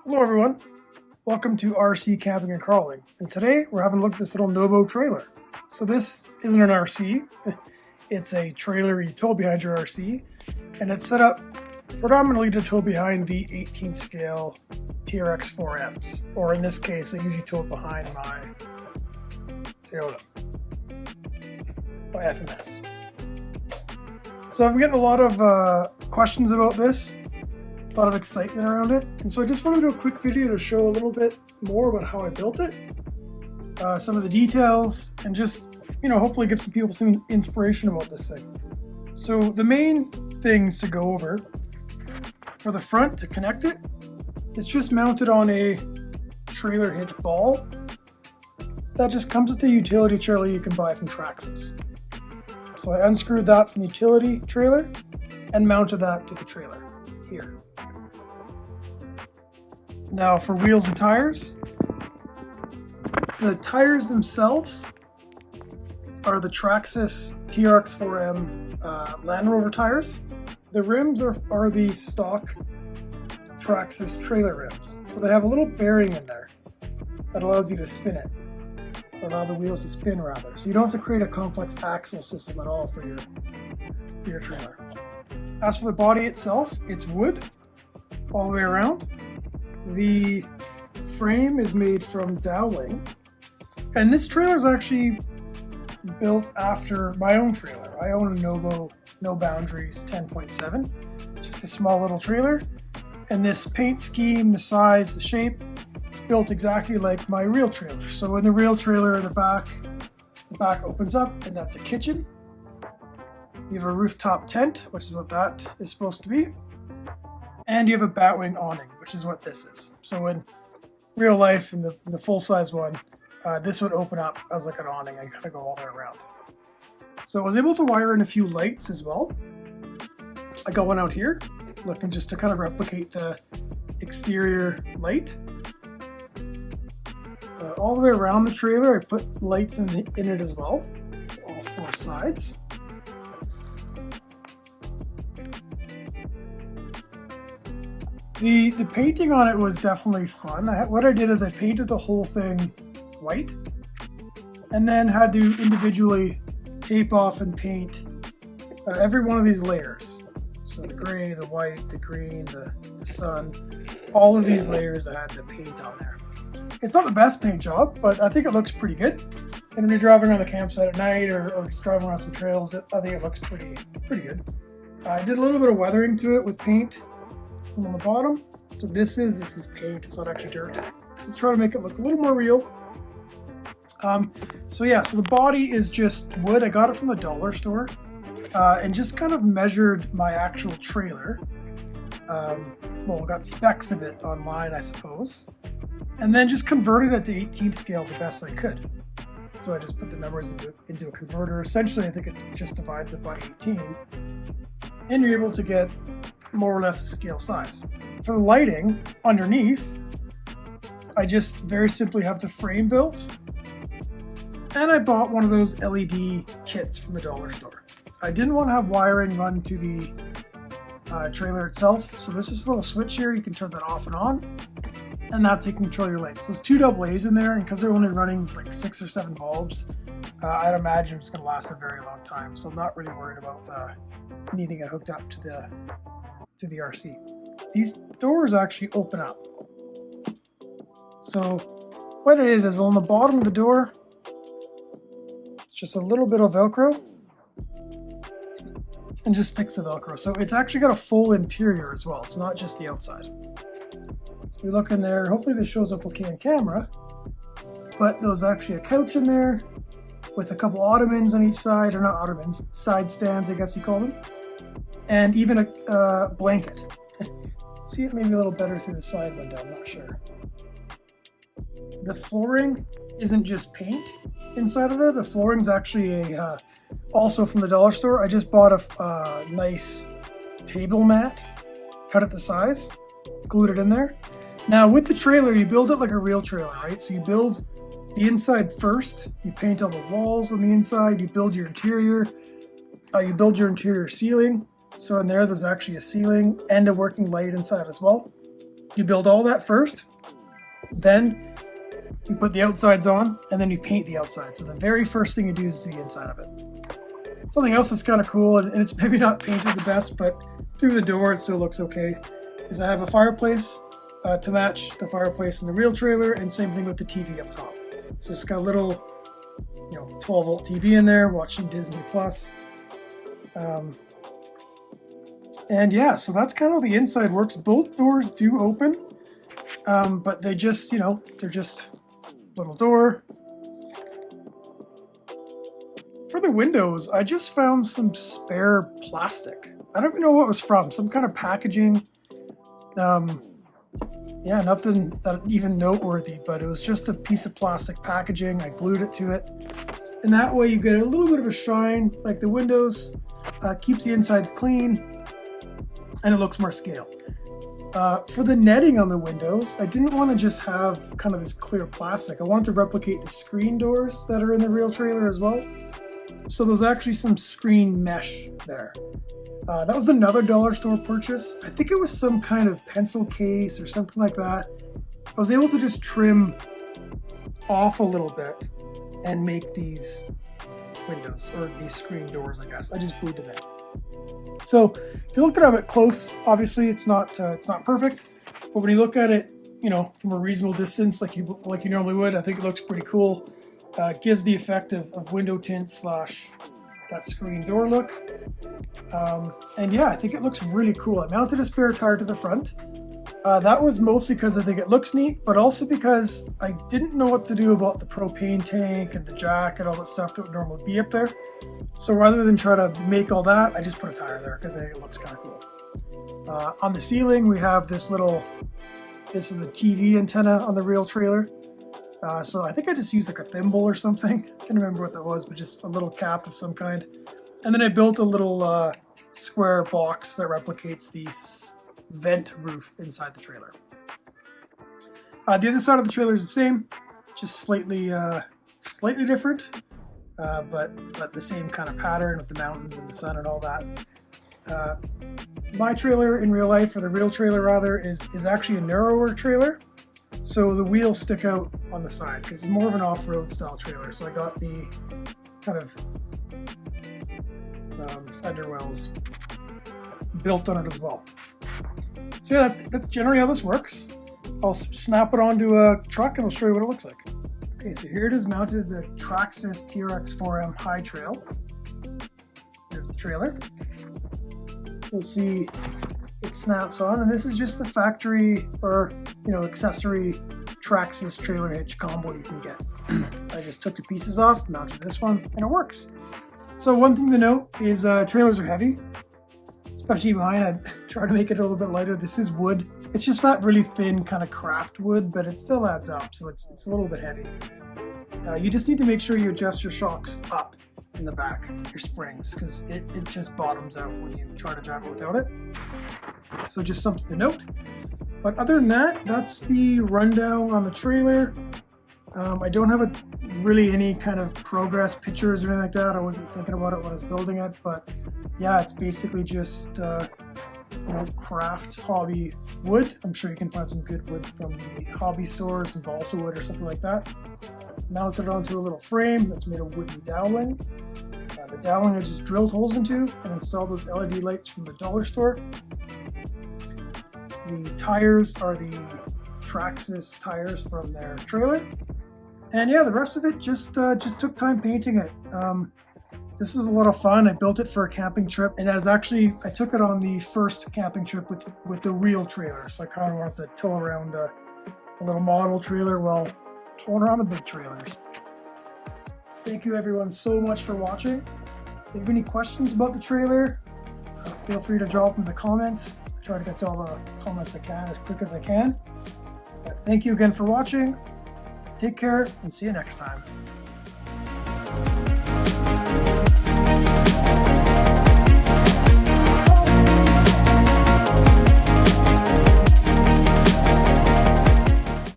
Hello everyone, welcome to RC Camping and Crawling, and today we're having a look at this little Nobo trailer. So this isn't an RC, it's a trailer you tow behind your RC, and it's set up predominantly to tow behind the 18 scale TRX 4Ms, or in this case I usually tow it behind my Toyota, my FMS. So I've been getting a lot of questions about this, a lot of excitement around it, and so I just wanted to do a quick video to show a little bit more about how I built it, some of the details, and just, hopefully give some people some inspiration about this thing. So the main things to go over for the front to connect it, it's just mounted on a trailer hitch ball that just comes with the utility trailer you can buy from Traxxas. So I unscrewed that from the utility trailer and mounted that to the trailer here. Now for wheels and tires, the tires themselves are the Traxxas TRX 4M Land Rover tires. The rims are the stock Traxxas trailer rims. So they have a little bearing in there that allows you to spin it, or allow the wheels to spin rather. So you don't have to create a complex axle system at all for your trailer. As for the body itself, it's wood all the way around. The frame is made from dowling, and this trailer is actually built after my own trailer. I own a Nobo No Boundaries 10.7, just a small little trailer, and this paint scheme, the size, the shape, it's built exactly like my real trailer. So in the real trailer in the back opens up, and that's a kitchen. You have a rooftop tent, which is what that is supposed to be. And you have a batwing awning, which is what this is. So in real life, in the full-size one, this would open up as like an awning and kind of go all the way around. So I was able to wire in a few lights as well. I got one out here, looking just to kind of replicate the exterior light. All the way around the trailer, I put lights in it as well, all four sides. The painting on it was definitely fun. What I did is I painted the whole thing white, and then had to individually tape off and paint every one of these layers. So the gray, the white, the green, the sun, all of these layers I had to paint on there. It's not the best paint job, but I think it looks pretty good. And when you're driving around the campsite at night or just driving around some trails, I think it looks pretty good. I did a little bit of weathering to it with paint on the bottom. So this is paint, it's not actually dirt. Let's try to make it look a little more real. So the body is just wood. I got it from the dollar store and just kind of measured my actual trailer. I got specs of it online, I suppose, and then just converted it to 18 scale the best I could. So I just put the numbers into a converter. Essentially, I think it just divides it by 18, and you're able to get more or less the scale size. For the lighting underneath, I just very simply have the frame built, and I bought one of those LED kits from the dollar store. I didn't want to have wiring run to the trailer itself, so there's just a little switch here. You can turn that off and on, and that's how you can control your lights. So there's two AA's in there, and because they're only running like 6 or 7 bulbs, I'd imagine it's going to last a very long time. So I'm not really worried about needing it hooked up to the RC. These doors actually open up. So what it is on the bottom of the door, it's just a little bit of Velcro and just sticks of Velcro. So it's actually got a full interior as well. It's not just the outside. So we look in there. Hopefully this shows up okay on camera. But there's actually a couch in there with a couple ottomans on each side, or not ottomans, side stands, I guess you call them. And even a blanket. See it maybe a little better through the side window, I'm not sure. The flooring isn't just paint inside of there. The flooring's actually also from the dollar store. I just bought a nice table mat, cut it to size, glued it in there. Now with the trailer, you build it like a real trailer, right? So you build the inside first, you paint all the walls on the inside, you build your interior, ceiling. So in there's actually a ceiling and a working light inside as well. You build all that first, then you put the outsides on, and then you paint the outside. So the very first thing you do is the inside of it. Something else that's kind of cool, and it's maybe not painted the best, but through the door it still looks okay, is I have a fireplace to match the fireplace in the real trailer, and same thing with the TV up top. So it's got a little 12-volt TV in there, watching Disney Plus. And yeah, so that's kind of how the inside works. Both doors do open, but they just, they're just little door. For the windows, I just found some spare plastic. I don't even know what it was from, some kind of packaging. Yeah, nothing that even noteworthy, but it was just a piece of plastic packaging. I glued it to it. And that way you get a little bit of a shine, like the windows, keeps the inside clean, and it looks more scale. For the netting on the windows, I didn't want to just have kind of this clear plastic. I wanted to replicate the screen doors that are in the real trailer as well. So there's actually some screen mesh there. That was another dollar store purchase. I think it was some kind of pencil case or something like that. I was able to just trim off a little bit and make these windows, or these screen doors, I guess. I just glued them in. So if you look at it close, obviously it's not perfect, but when you look at it, from a reasonable distance, like you normally would, I think it looks pretty cool. It gives the effect of window tint / that screen door look. And yeah, I think it looks really cool. I mounted a spare tire to the front. That was mostly because I think it looks neat, but also because I didn't know what to do about the propane tank and the jack and all that stuff that would normally be up there. So rather than try to make all that, I just put a tire there because I think it looks kind of cool. On the ceiling, we have this is a TV antenna on the real trailer. So I think I just used like a thimble or something. I can't remember what that was, but just a little cap of some kind. And then I built a little square box that replicates the vent roof inside the trailer. The other side of the trailer is the same, just slightly different, but the same kind of pattern with the mountains and the sun and all that. My trailer in real life, or the real trailer rather, is actually a narrower trailer. So the wheels stick out on the side because it's more of an off-road style trailer. So I got the kind of fender wells built on it as well. So yeah, that's generally how this works. I'll snap it onto a truck and I'll show you what it looks like. Okay, so here it is mounted, the Traxxas TRX4M High Trail. There's the trailer. You'll see it snaps on, and this is just the factory or accessory Traxxas trailer hitch combo you can get. I just took the pieces off, mounted this one, and it works. So one thing to note is trailers are heavy, especially mine. I try to make it a little bit lighter. This is wood. It's just not really thin kind of craft wood, but it still adds up, so it's a little bit heavy. You just need to make sure you adjust your shocks up in the back, your springs, because it just bottoms out when you try to drive it without it. So just something to note. But other than that, that's the rundown on the trailer. I don't have really any kind of progress pictures or anything like that. I wasn't thinking about it when I was building it, but yeah, it's basically just craft hobby wood. I'm sure you can find some good wood from the hobby stores, some balsa wood or something like that. Mounted it onto a little frame that's made of wooden doweling. The doweling I just drilled holes into and installed those LED lights from the dollar store. The tires are the Traxxas tires from their trailer. And yeah, the rest of it just took time painting it. This is a lot of fun. I built it for a camping trip, and I took it on the first camping trip with the real trailer. So I kind of wanted to tow around a little model trailer while towing around the big trailers. Thank you everyone so much for watching. If you have any questions about the trailer, feel free to drop them in the comments. I try to get to all the comments I can as quick as I can. But thank you again for watching. Take care and see you next time.